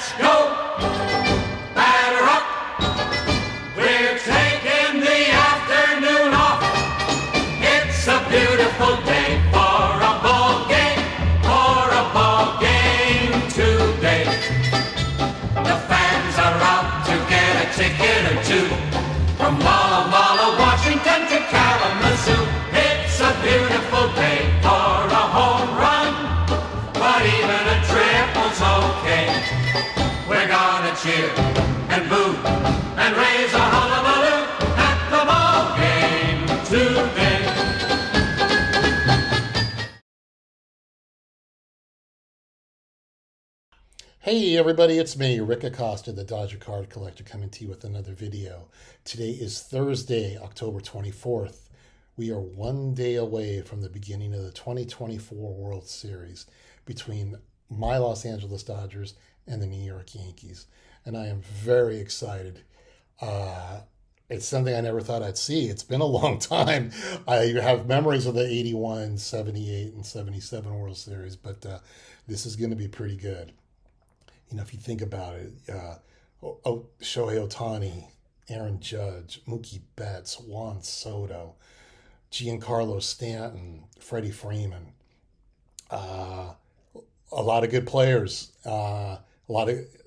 let's go. Batter up. We're taking the afternoon off. It's a beautiful day for a ball game, today. The fans are out to get a ticket or two. From Walla Walla, Washington to Kalamazoo. It's a beautiful day for a home run, but even a triple's okay. We're gonna cheer and boo and raise a hullabaloo at the ball game today. Hey everybody, it's me, Rick Acosta, the Dodger Card Collector, coming to you with another video. Today is Thursday, October 24th. We are one day away from the beginning of the 2024 World Series between my Los Angeles Dodgers and the New York Yankees. And I am very excited. It's something I never thought I'd see. It's been a long time. I have memories of the 81, 78, and 77 World Series, but this is going to be pretty good. You know, if you think about it, Shohei Ohtani, Aaron Judge, Mookie Betts, Juan Soto, Giancarlo Stanton, Freddie Freeman, a lot of good players.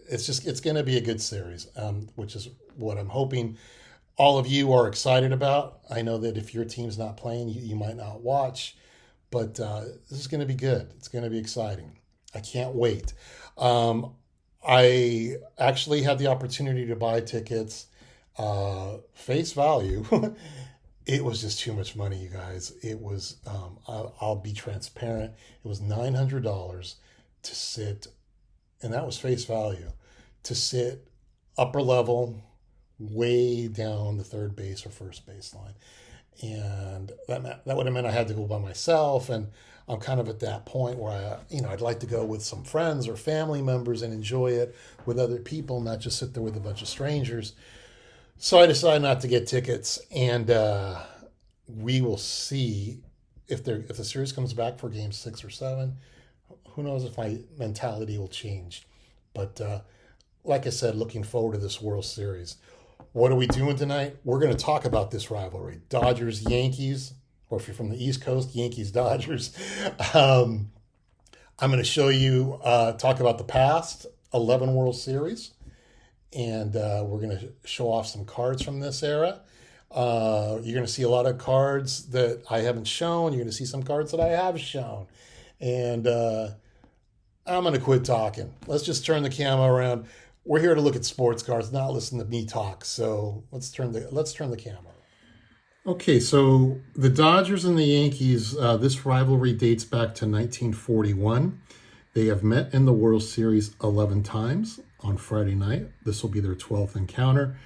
It's going to be a good series, which is what I'm hoping all of you are excited about. I know that if your team's not playing, you might not watch, but this is going to be good. It's going to be exciting. I can't wait. I actually had the opportunity to buy tickets, face value. It was just too much money, you guys. It was, I'll be transparent. It was $900 to sit, and that was face value, to sit upper level, way down the third base or first base line. And that would have meant I had to go by myself, and I'm kind of at that point where I'd like to go with some friends or family members and enjoy it with other people, not just sit there with a bunch of strangers. So I decided not to get tickets, and we will see if the series comes back for Game 6 or 7. Who knows if my mentality will change? But like I said, looking forward to this World Series. What are we doing tonight? We're going to talk about this rivalry, Dodgers-Yankees, or if you're from the East Coast, Yankees-Dodgers. I'm going to show you, talk about the past 11 World Series, and we're going to show off some cards from this era. You're going to see a lot of cards that I haven't shown. You're going to see some cards that I have shown. And I'm going to quit talking. Let's just turn the camera around. We're here to look at sports cards, not listen to me talk. So let's turn the camera. Okay, so the Dodgers and the Yankees, this rivalry dates back to 1941. They have met in the World Series 11 times on Friday night. This will be their 12th encounter.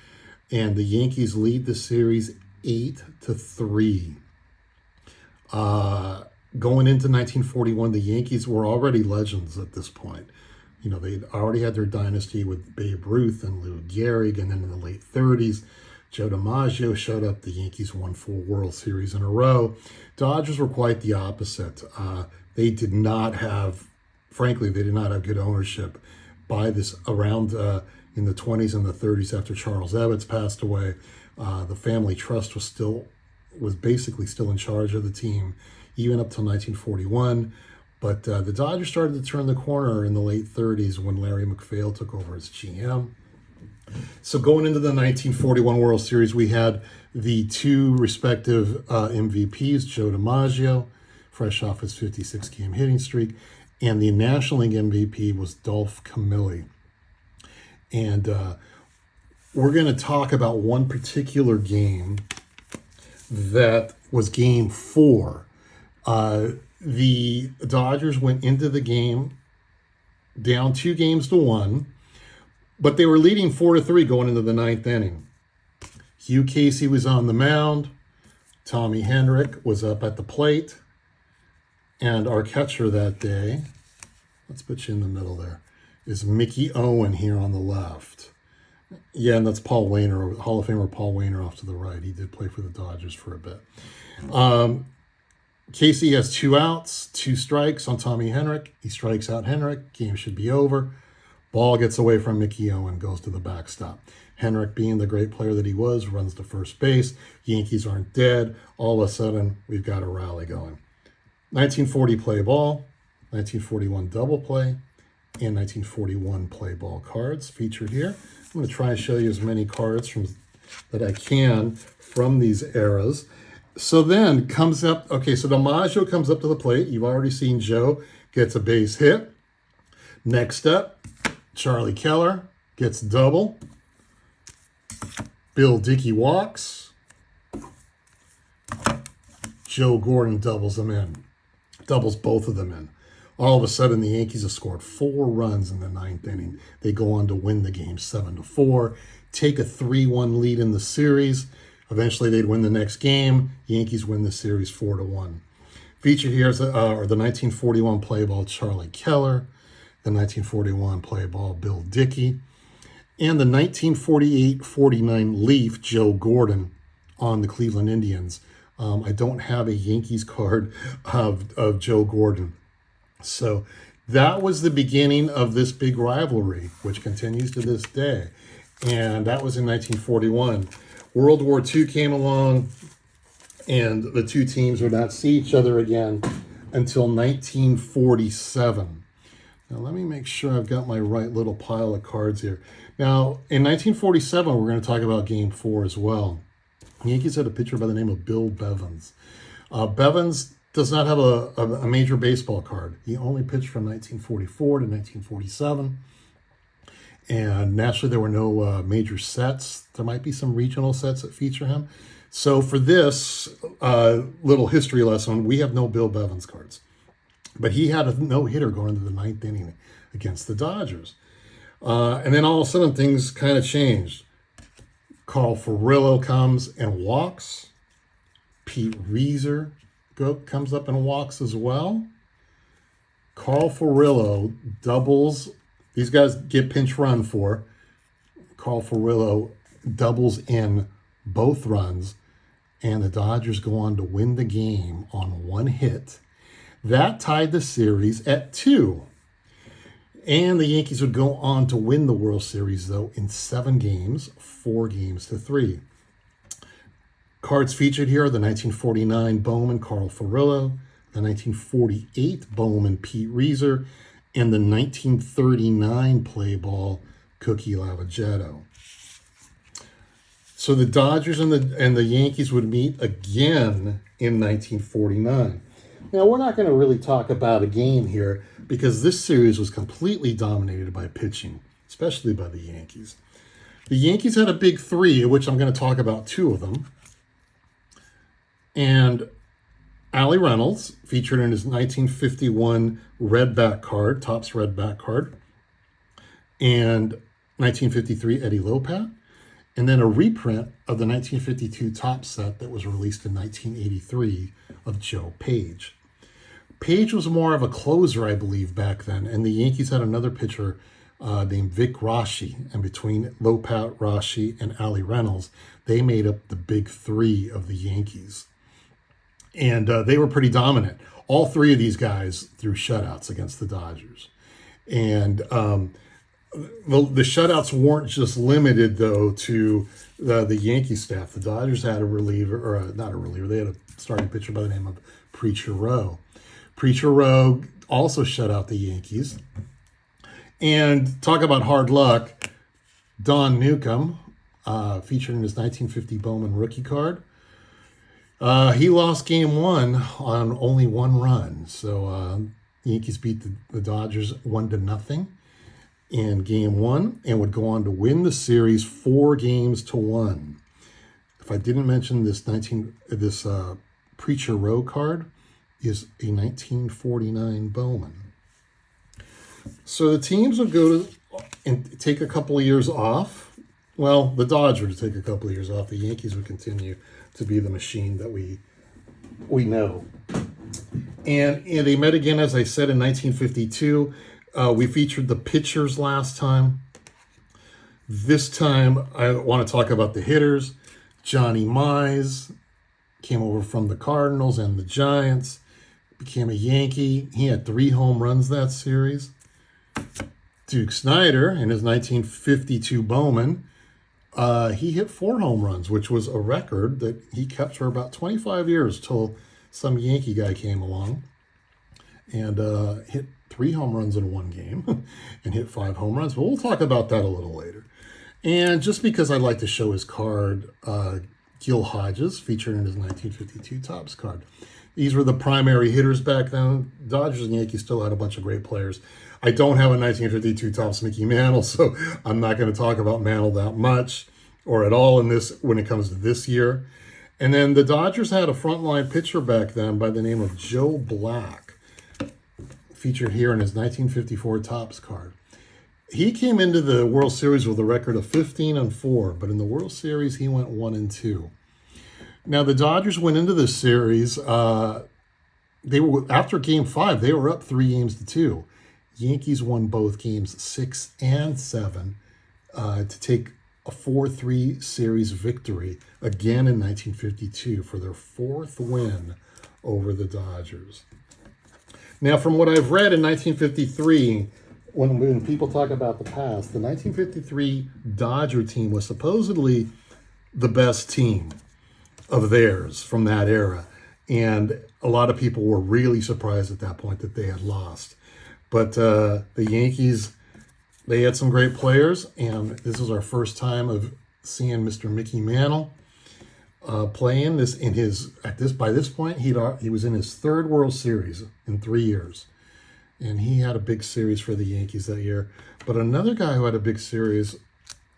And the Yankees lead the series 8-3. Going into 1941, the Yankees were already legends at this point. You know, they already had their dynasty with Babe Ruth and Lou Gehrig, and then in the late 30s, Joe DiMaggio showed up. The Yankees won 4 World Series in a row. Dodgers were quite the opposite. They did not have good ownership by this around in the 20s and the 30s after Charles Ebbets passed away. The family trust was basically still in charge of the team, even up till 1941. But the Dodgers started to turn the corner in the late 30s when Larry McPhail took over as GM. So going into the 1941 World Series, we had the 2 respective MVPs, Joe DiMaggio, fresh off his 56-game hitting streak, and the National League MVP was Dolph Camilli. And we're going to talk about one particular game that was Game 4. The Dodgers went into the game down 2-1, but they were leading 4-3 going into the 9th inning. Hugh Casey was on the mound. Tommy Henrich was up at the plate. And our catcher that day, let's put you in the middle there, is Mickey Owen here on the left. Yeah, and that's Paul Wainer, Hall of Famer Paul Wainer off to the right. He did play for the Dodgers for a bit. Casey has 2 outs, 2 strikes on Tommy Henrich. He strikes out Henrich. Game should be over. Ball gets away from Mickey Owen, goes to the backstop. Henrik, being the great player that he was, runs to first base. Yankees aren't dead. All of a sudden, we've got a rally going. 1940 play ball, 1941 double play, and 1941 play ball cards featured here. I'm going to try and show you as many cards that I can from these eras. So then comes up, okay, so DiMaggio comes up to the plate. You've already seen Joe gets a base hit. Next up, Charlie Keller gets double. Bill Dickey walks. Joe Gordon doubles them in. Doubles both of them in. All of a sudden, the Yankees have scored 4 runs in the 9th inning. They go on to win the game 7-4, take a 3-1 lead in the series. Eventually, they'd win the next game. Yankees win the series 4-1. Featured here are the 1941 play ball Charlie Keller, the 1941 play ball Bill Dickey, and the 1948-49 Leaf Joe Gordon on the Cleveland Indians. I don't have a Yankees card of Joe Gordon. So that was the beginning of this big rivalry, which continues to this day. And that was in 1941. World War II came along, and the two teams would not see each other again until 1947. Now, let me make sure I've got my right little pile of cards here. Now, in 1947, we're going to talk about Game 4 as well. The Yankees had a pitcher by the name of Bill Bevins. Bevins does not have a major baseball card. He only pitched from 1944 to 1947. And naturally, there were no major sets. There might be some regional sets that feature him. So for this little history lesson, we have no Bill Bevins cards. But he had a no-hitter going into the 9th inning against the Dodgers. And then all of a sudden, things kind of changed. Carl Furillo comes and walks. Pete Reiser comes up and walks as well. Carl Furillo doubles. These guys get pinch run for. Carl Furillo doubles in both runs, and the Dodgers go on to win the game on 1 hit. That tied the series at 2. And the Yankees would go on to win the World Series, though, in 7 games, 4-3. Cards featured here are the 1949 Bowman Carl Furillo, the 1948 Bowman Pete Reiser, and the 1939 play ball Cookie Lavagetto. So the Dodgers and the Yankees would meet again in 1949. Now, we're not going to really talk about a game here because this series was completely dominated by pitching, especially by the Yankees. The Yankees had a big 3, of which I'm going to talk about 2 of them. And Allie Reynolds, featured in his 1951 Redback card, Topps Redback card, and 1953 Eddie Lopat, and then a reprint of the 1952 Topps set that was released in 1983 of Joe Page. Page was more of a closer, I believe, back then, and the Yankees had another pitcher named Vic Rashi, and between Lopat, Rashi, and Allie Reynolds, they made up the big 3 of the Yankees. And they were pretty dominant. All 3 of these guys threw shutouts against the Dodgers. And the shutouts weren't just limited, though, to the Yankee staff. The Dodgers had a reliever, or not a reliever, they had a starting pitcher by the name of Preacher Rowe. Preacher Rowe also shut out the Yankees. And talk about hard luck, Don Newcomb, featured in his 1950 Bowman rookie card. He lost game 1 on only 1 run. So the Yankees beat the Dodgers 1-0 in game 1 and would go on to win the series 4-1. If I didn't mention this Preacher Rowe card is a 1949 Bowman. So the teams would go to and take a couple of years off. Well, the Dodgers would take a couple of years off. The Yankees would continue to be the machine that we know. And they met again, as I said, in 1952. We featured the pitchers last time. This time, I want to talk about the hitters. Johnny Mize came over from the Cardinals and the Giants, became a Yankee. He had 3 home runs that series. Duke Snider, in his 1952 Bowman, he hit 4 home runs, which was a record that he kept for about 25 years till some Yankee guy came along and hit 3 home runs in one game and hit 5 home runs. But we'll talk about that a little later. And just because I'd like to show his card, Gil Hodges, featured in his 1952 Topps card. These were the primary hitters back then. Dodgers and Yankees still had a bunch of great players. I don't have a 1952 Topps Mickey Mantle, so I'm not going to talk about Mantle that much or at all in this when it comes to this year. And then the Dodgers had a frontline pitcher back then by the name of Joe Black, featured here in his 1954 Topps card. He came into the World Series with a record of 15-4, but in the World Series he went 1-2. Now the Dodgers went into this series. They were after Game 5. They were up 3-2. Yankees won both games 6 and 7 to take a 4-3 series victory again in 1952 for their 4th win over the Dodgers. Now, from what I've read in 1953, when people talk about the past, the 1953 Dodger team was supposedly the best team of theirs from that era. And a lot of people were really surprised at that point that they had lost. But the Yankees, they had some great players, and this was our first time of seeing Mr. Mickey Mantle playing this in his by this point he was in his 3rd World Series in 3 years, and he had a big series for the Yankees that year. But another guy who had a big series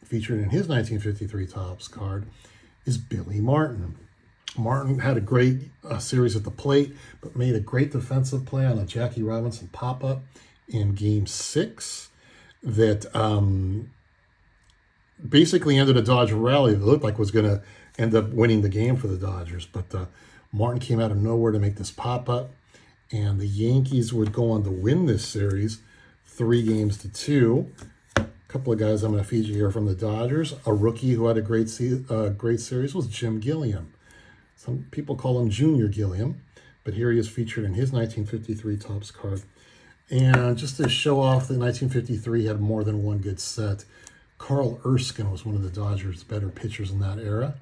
featured in his 1953 Topps card is Billy Martin. Martin had a great series at the plate, but made a great defensive play on a Jackie Robinson pop-up in Game 6 that basically ended a Dodger rally that looked like was going to end up winning the game for the Dodgers. But Martin came out of nowhere to make this pop-up, and the Yankees would go on to win this series 3-2. A couple of guys I'm going to feature here from the Dodgers. A rookie who had a great series was Jim Gilliam. Some people call him Junior Gilliam, but here he is featured in his 1953 Topps card. And just to show off that 1953 had more than one good set, Carl Erskine was one of the Dodgers' better pitchers in that era,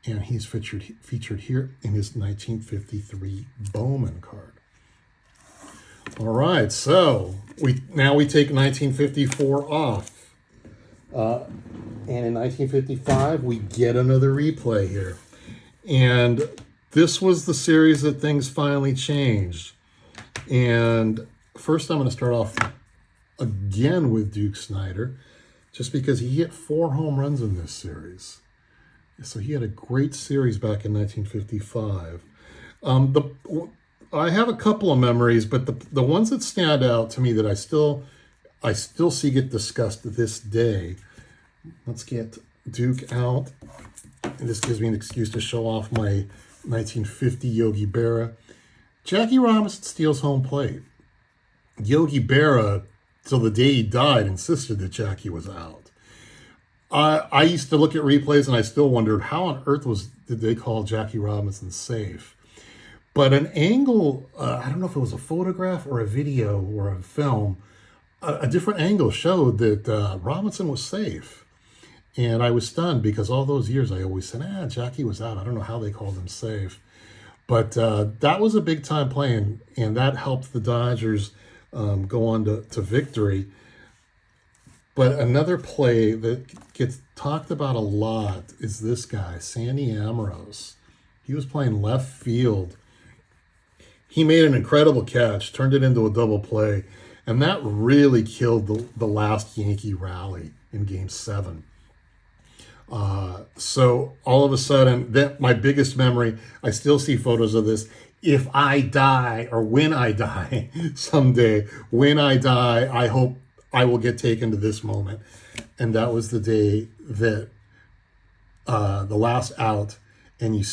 and he's featured here in his 1953 Bowman card. All right, so we take 1954 off. And in 1955, we get another replay here. And this was the series that things finally changed. And first I'm going to start off again with Duke Snider, just because he hit 4 home runs in this series. So he had a great series back in 1955. I have a couple of memories, but the ones that stand out to me that I still see get discussed to this day. Let's get Duke out. And this gives me an excuse to show off my 1950 Yogi Berra. Jackie Robinson steals home plate. Yogi Berra, till the day he died, insisted that Jackie was out. I used to look at replays and I still wondered how on earth did they call Jackie Robinson safe. But an angle, I don't know if it was a photograph or a video or a film, a different angle showed that Robinson was safe. And I was stunned because all those years I always said, Jackie was out. I don't know how they called him safe. But that was a big time play, and that helped the Dodgers go on to victory. But another play that gets talked about a lot is this guy, Sandy Amorose. He was playing left field. He made an incredible catch, turned it into a double play, and that really killed the last Yankee rally in Game 7. So all of a sudden, my biggest memory, I still see photos of this. If I die, or when I die someday, when I die, I hope I will get taken to this moment. And that was the day that the last out, and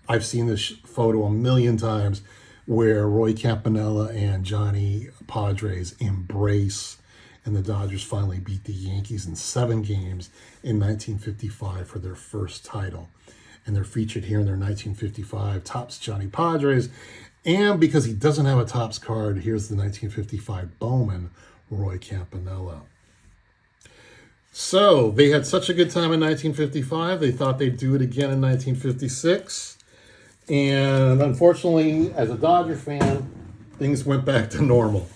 I've seen this photo a million times, where Roy Campanella and Johnny Padres embrace, and the Dodgers finally beat the Yankees in 7 games in 1955 for their first title. And they're featured here in their 1955 Topps Johnny Padres. And because he doesn't have a Topps card, here's the 1955 Bowman, Roy Campanella. So they had such a good time in 1955, they thought they'd do it again in 1956. And unfortunately, as a Dodger fan, things went back to normal,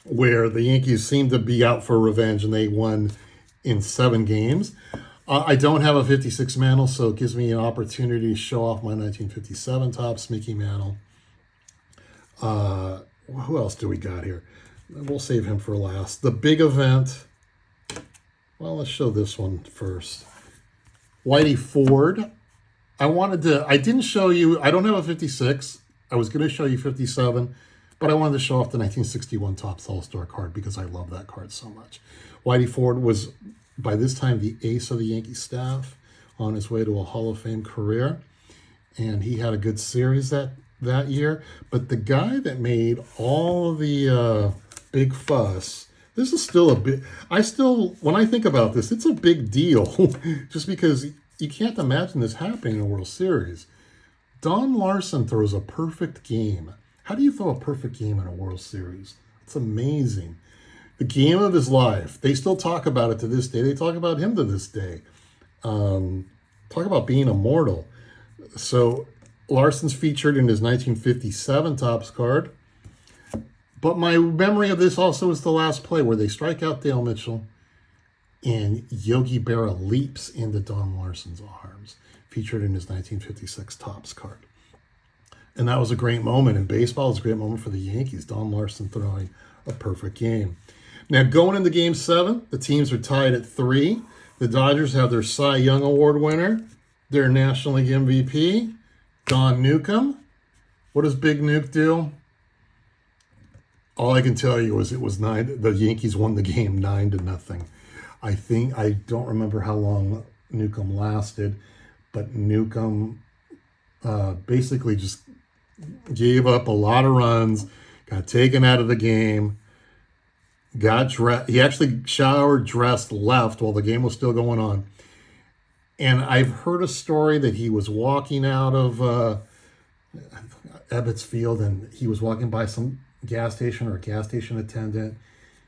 where the Yankees seemed to be out for revenge and they won in 7 games. I don't have a 56 mantle, so it gives me an opportunity to show off my 1957 Topps Mickey Mantle. Who else do we got here? We'll save him for last. The big event. Well, let's show this one first. Whitey Ford. I didn't show you, I don't have a 56. I was going to show you 57, but I wanted to show off the 1961 Topps All-Star card because I love that card so much. Whitey Ford was, by this time, the ace of the Yankee staff on his way to a Hall of Fame career. And he had a good series that year. But the guy that made all of the big fuss, this is still a bit, when I think about this, it's a big deal. Just because you can't imagine this happening in a World Series. Don Larson throws a perfect game. How do you throw a perfect game in a World Series? It's amazing. The game of his life. They still talk about it to this day. They talk about him to this day. Talk about being immortal. So Larson's featured in his 1957 Topps card. But my memory of this also is the last play where they strike out Dale Mitchell and Yogi Berra leaps into Don Larson's arms, featured in his 1956 Topps card. And that was a great moment in baseball. It was a great moment for the Yankees. Don Larson throwing a perfect game. Now, going into Game 7, the teams are tied at 3. The Dodgers have their Cy Young Award winner, their National League MVP, Don Newcomb. What does Big Nuke do? All I can tell you is the Yankees won the game 9-0. I don't remember how long Newcomb lasted, but Newcomb basically just gave up a lot of runs, got taken out of the game, got dressed. He actually showered, dressed, left while the game was still going on. And I've heard a story that he was walking out of Ebbets Field and he was walking by some gas station, or a gas station attendant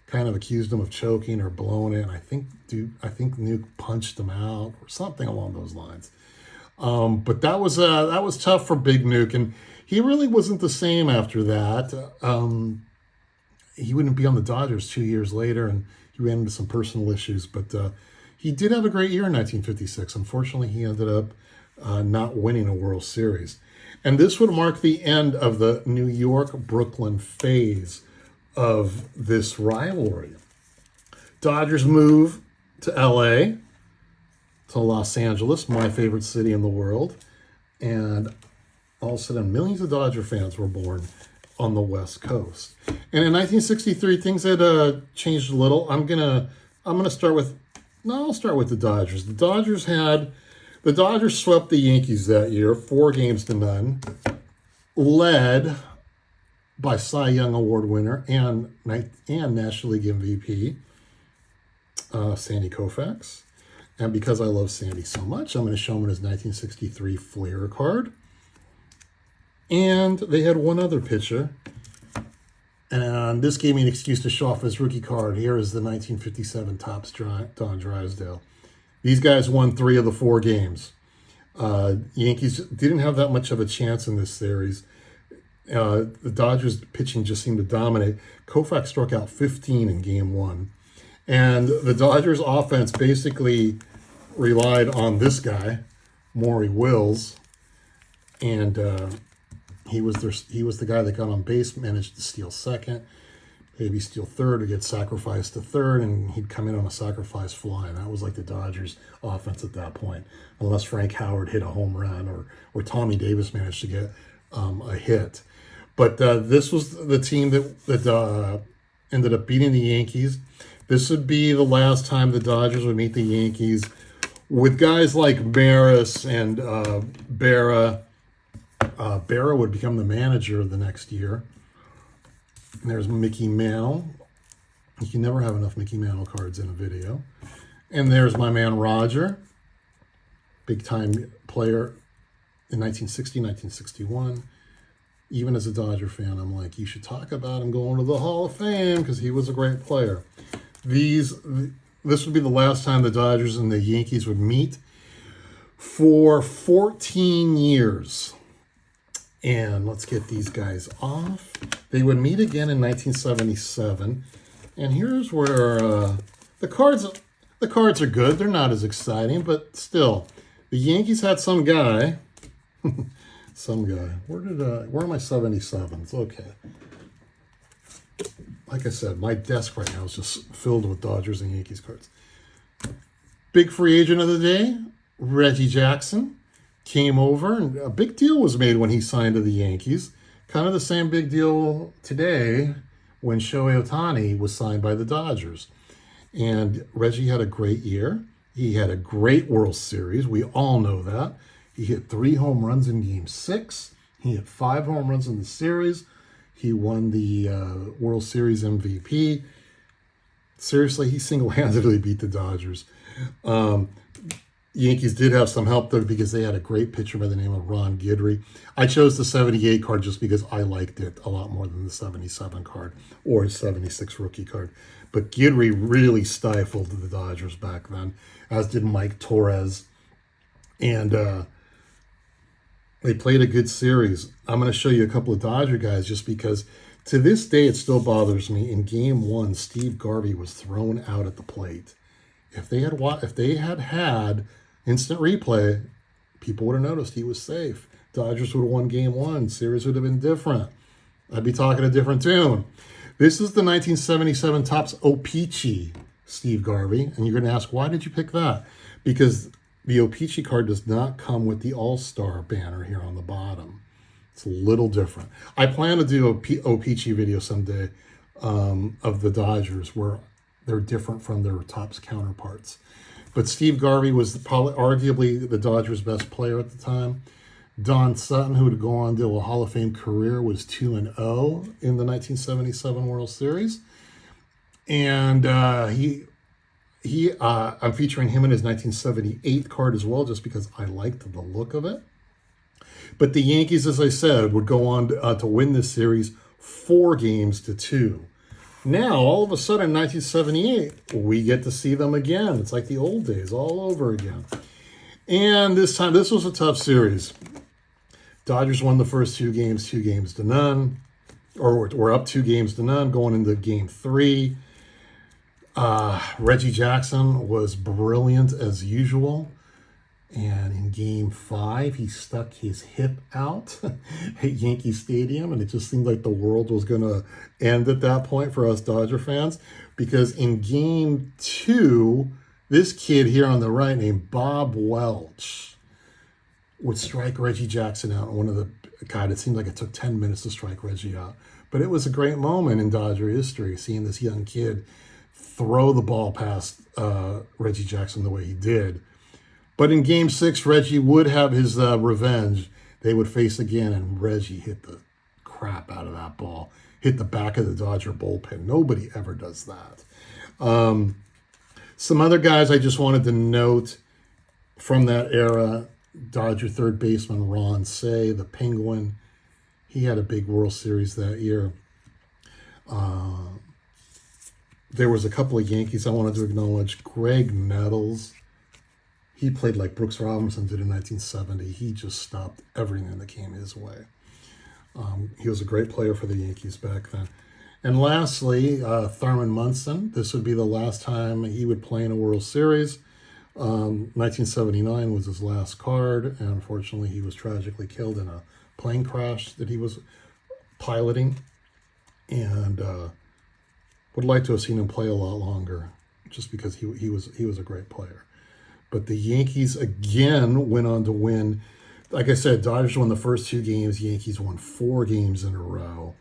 kind of accused him of choking or blowing it. And I think Nuke punched him out or something along those lines. But that was tough for Big Nuke, and he really wasn't the same after that. He wouldn't be on the Dodgers 2 years later, and he ran into some personal issues. But he did have a great year in 1956. Unfortunately, he ended up not winning a World Series. And this would mark the end of the New York-Brooklyn phase of this rivalry. Dodgers move to LA, to Los Angeles, my favorite city in the world. And all of a sudden, millions of Dodger fans were born on the West Coast. And in 1963, things had changed a little. I'll start with the Dodgers. The Dodgers swept the Yankees that year, 4-0, led by Cy Young Award winner and National League MVP, Sandy Koufax. And because I love Sandy so much, I'm going to show him his 1963 Flair card. And they had one other pitcher. And this gave me an excuse to show off his rookie card. Here is the 1957 Topps Don Drysdale. These guys won 3 of the 4 games. Yankees didn't have that much of a chance in this series. The Dodgers pitching just seemed to dominate. Koufax struck out 15 in Game 1. And the Dodgers offense basically relied on this guy, Maury Wills. And he was the guy that got on base, managed to steal second, maybe steal third, or get sacrificed to third, and he'd come in on a sacrifice fly. And that was like the Dodgers offense at that point, unless Frank Howard hit a home run or Tommy Davis managed to get a hit. But this was the team that ended up beating the Yankees. This would be the last time the Dodgers would meet the Yankees, with guys like Maris and Berra. Berra would become the manager the next year. And there's Mickey Mantle. You can never have enough Mickey Mantle cards in a video. And there's my man Roger, big-time player in 1960, 1961. Even as a Dodger fan, I'm like, you should talk about him going to the Hall of Fame because he was a great player. The this would be the last time the Dodgers and the Yankees would meet for 14 years. And let's get these guys off. They would meet again in 1977. And here's where the cards are good. They're not as exciting, but still, the Yankees had some guy. Where are my 77s? Okay. Like I said, my desk right now is just filled with Dodgers and Yankees cards. Big free agent of the day, Reggie Jackson, came over, and a big deal was made when he signed to the Yankees. Kind of the same big deal today when Shohei Ohtani was signed by the Dodgers. And Reggie had a great year. He had a great World Series. We all know that. He hit 3 home runs in Game 6. He hit 5 home runs in the series. He won the World Series MVP. Seriously, he single-handedly beat the Dodgers. Yankees did have some help, though, because they had a great pitcher by the name of Ron Guidry. I chose the 78 card just because I liked it a lot more than the 77 card or 76 rookie card. But Guidry really stifled the Dodgers back then, as did Mike Torres. And they played a good series. I'm going to show you a couple of Dodger guys just because to this day it still bothers me. In Game 1, Steve Garvey was thrown out at the plate. If they had had instant replay, people would have noticed he was safe. Dodgers would have won Game 1. Series would have been different. I'd be talking a different tune. This is the 1977 Topps O-Pee-Chee Steve Garvey. And you're going to ask, why did you pick that? Because the O-Pee-Chee card does not come with the All-Star banner here on the bottom. It's a little different. I plan to do a O-Pee-Chee video someday of the Dodgers where they're different from their Topps counterparts. But Steve Garvey was probably arguably the Dodgers' best player at the time. Don Sutton, who would go on to a Hall of Fame career, was 2-0 in the 1977 World Series. And I'm featuring him in his 1978 card as well, just because I liked the look of it. But the Yankees, as I said, would go on to win this series 4-2. Now, all of a sudden, in 1978, we get to see them again. It's like the old days all over again. And this time, this was a tough series. Dodgers won the first 2 games, 2-0, or we're up 2-0 going into Game 3. Reggie Jackson was brilliant as usual. And in Game 5, he stuck his hip out at Yankee Stadium, and it just seemed like the world was going to end at that point for us Dodger fans, because in Game 2, this kid here on the right named Bob Welch would strike Reggie Jackson out. God, it seemed like it took 10 minutes to strike Reggie out. But it was a great moment in Dodger history, seeing this young kid throw the ball past Reggie Jackson the way he did. But in Game 6, Reggie would have his revenge. They would face again, and Reggie hit the crap out of that ball. Hit the back of the Dodger bullpen. Nobody ever does that. Some other guys I just wanted to note from that era. Dodger third baseman Ron Cey, the Penguin. He had a big World Series that year. There was a couple of Yankees I wanted to acknowledge. Greg Nettles. He played like Brooks Robinson did in 1970. He just stopped everything that came his way. He was a great player for the Yankees back then. And lastly, Thurman Munson. This would be the last time he would play in a World Series. 1979 was his last card, and unfortunately he was tragically killed in a plane crash that he was piloting. And would like to have seen him play a lot longer, just because he was a great player. But the Yankees again went on to win. Like I said, Dodgers won the first 2 games. Yankees won 4 games in a row.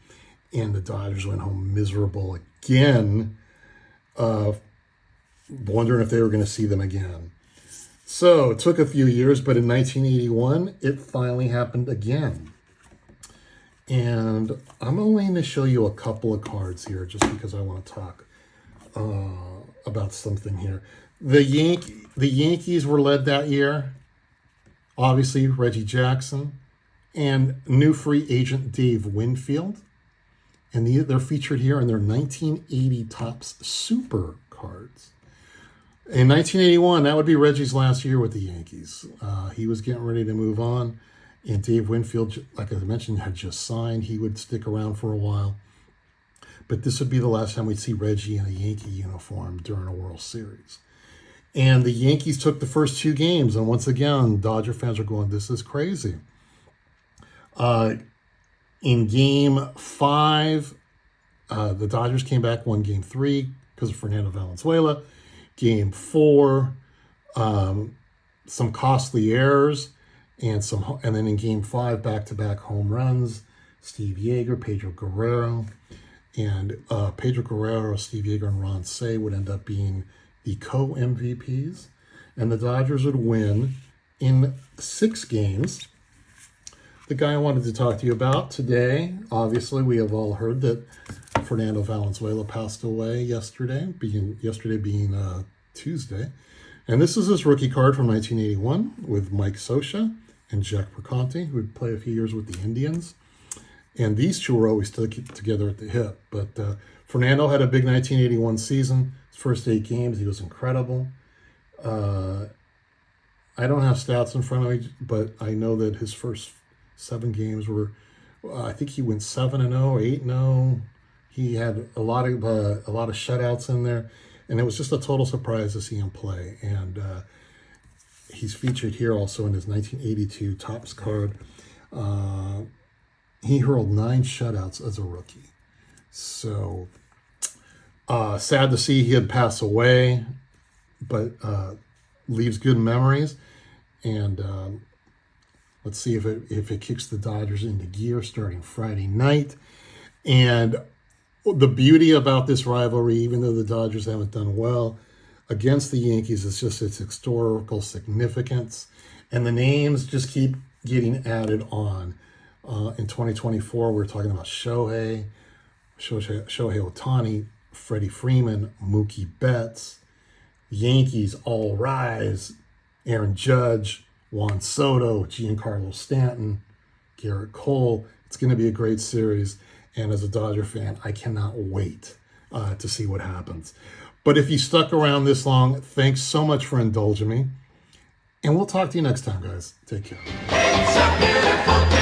And the Dodgers went home miserable again, wondering if they were going to see them again. So it took a few years, but in 1981, it finally happened again. And I'm only going to show you a couple of cards here just because I want to talk about something here. The Yankees were led that year, obviously, Reggie Jackson, and new free agent Dave Winfield. And they're featured here in their 1980 Topps Super cards. In 1981, that would be Reggie's last year with the Yankees. He was getting ready to move on, and Dave Winfield, like I mentioned, had just signed. He would stick around for a while, but this would be the last time we'd see Reggie in a Yankee uniform during a World Series. And the Yankees took the first two games, and once again, Dodger fans are going, "This is crazy." In Game 5, the Dodgers came back, won Game 3 because of Fernando Valenzuela. Game 4, some costly errors, and then in Game 5, back-to-back home runs. Steve Yeager, Pedro Guerrero, and Pedro Guerrero, Steve Yeager, and Ron Cey would end up being the co-MVPs, and the Dodgers would win in 6 games. The guy I wanted to talk to you about today, obviously, we have all heard that Fernando Valenzuela passed away yesterday being Tuesday. And this is his rookie card from 1981 with Mike Scioscia and Jack Mercanti, who would play a few years with the Indians. And these two were always together at the hip. But Fernando had a big 1981 season. His first 8 games, he was incredible. I don't have stats in front of me, but I know that his first 7 games were, I think he went 7-0, 8-0. He had a lot of shutouts in there, and it was just a total surprise to see him play. And he's featured here also in his 1982 Topps card. He hurled 9 shutouts as a rookie. So sad to see he had passed away, but leaves good memories. And let's see if it kicks the Dodgers into gear starting Friday night. And the beauty about this rivalry, even though the Dodgers haven't done well against the Yankees, is just its historical significance. And the names just keep getting added on. In 2024, we're talking about Shohei Ohtani, Freddie Freeman, Mookie Betts, Yankees All Rise, Aaron Judge, Juan Soto, Giancarlo Stanton, Garrett Cole. It's going to be a great series. And as a Dodger fan, I cannot wait to see what happens. But if you stuck around this long, thanks so much for indulging me. And we'll talk to you next time, guys. Take care. It's a beautiful